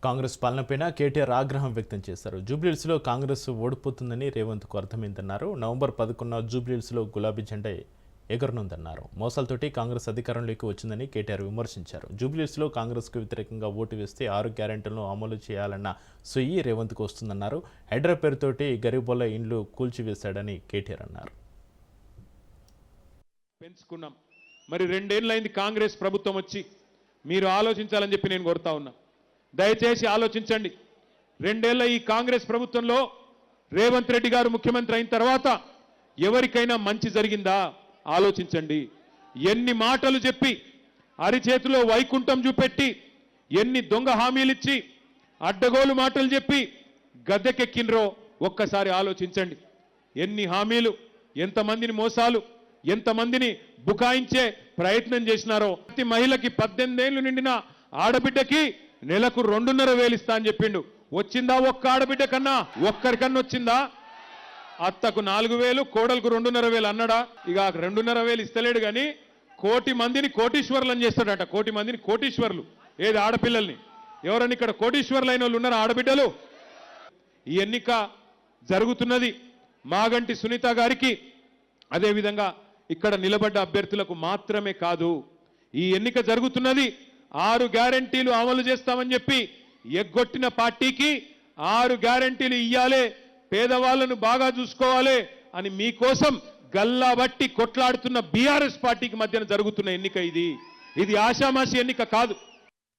కాంగ్రెస్ పాలనపైన కేటీఆర్ ఆగ్రహం వ్యక్తం చేశారు. జూబ్లీహిల్స్లో కాంగ్రెస్ ఓడిపోతుందని రేవంత్కు అర్థమైందన్నారు. నవంబర్ 11న జూబ్లీహిల్స్లో గులాబీ జెండా ఎగరనుందన్నారు. మోసాలతోటి కాంగ్రెస్ అధికారంలోకి వచ్చిందని కేటీఆర్ విమర్శించారు. జూబ్లీహిల్స్లో కాంగ్రెస్కు వ్యతిరేకంగా ఓటు వేస్తే 6 గ్యారెంటీలను అమలు చేయాలన్న సొయ్యి రేవంత్కు వస్తుందన్నారు. హైడ్రా పేరుతోటి గరీబోల ఇండ్లు కూల్చివేశాడని కేటీఆర్ అన్నారు. పెంచుకున్నాం. మరి 2 ఏళ్లైంది కాంగ్రెస్ ప్రభుత్వం వచ్చి. మీరు ఆలోచించాలని చెప్పి నేను కోరుతా ఉన్నా. దయచేసి ఆలోచించండి. 2 ఏళ్ల ఈ కాంగ్రెస్ ప్రభుత్వంలో రేవంత్ రెడ్డి గారు ముఖ్యమంత్రి అయిన తర్వాత ఎవరికైనా మంచి జరిగిందా ఆలోచించండి. ఎన్ని మాటలు చెప్పి అరిచేతిలో వైకుంఠం చూపెట్టి, ఎన్ని దొంగ హామీలు ఇచ్చి, అడ్డగోలు మాటలు చెప్పి గద్దెకెక్కినరో ఒక్కసారి ఆలోచించండి. ఎన్ని హామీలు, ఎంతమందిని మోసాలు, ఎంతమందిని బుకాయించే ప్రయత్నం చేసినారో. ప్రతి మహిళకి 18 ఏళ్లు నిండిన ఆడబిడ్డకి నెలకు 2,500 ఇస్తా అని చెప్పిండు. వచ్చిందా? ఒక్క ఆడబిడ్డ కన్నా ఒక్కరికన్నా వచ్చిందా? అత్తకు 4,000, కోడలకు 2,500 అన్నాడా? ఇక 2,500 ఇస్తలేడు కానీ 1,00,00,000 మందిని కోటీశ్వర్లను చేస్తాడట. 1,00,00,000 మందిని కోటీశ్వర్లు. ఏది ఆడపిల్లల్ని? ఎవరన్నా ఇక్కడ కోటీశ్వర్లు అయిన వాళ్ళు ఉన్నారా ఆడబిడ్డలు? ఈ ఎన్నిక జరుగుతున్నది మాగంటి సునీత గారికి, అదేవిధంగా ఇక్కడ నిలబడ్డ అభ్యర్థులకు మాత్రమే కాదు. ఈ ఎన్నిక జరుగుతున్నది 6 గ్యారెంటీలు అమలు చేస్తామని చెప్పి ఎగ్గొట్టిన పార్టీకి 6 గ్యారెంటీలు ఇయ్యాలే, పేదవాళ్లను బాగా చూసుకోవాలి అని మీకోసం గల్లాబట్టి కొట్లాడుతున్న బీఆర్ఎస్ పార్టీకి మధ్యన జరుగుతున్న ఎన్నిక ఇది. ఇది ఆషామాషి ఎన్నిక కాదు.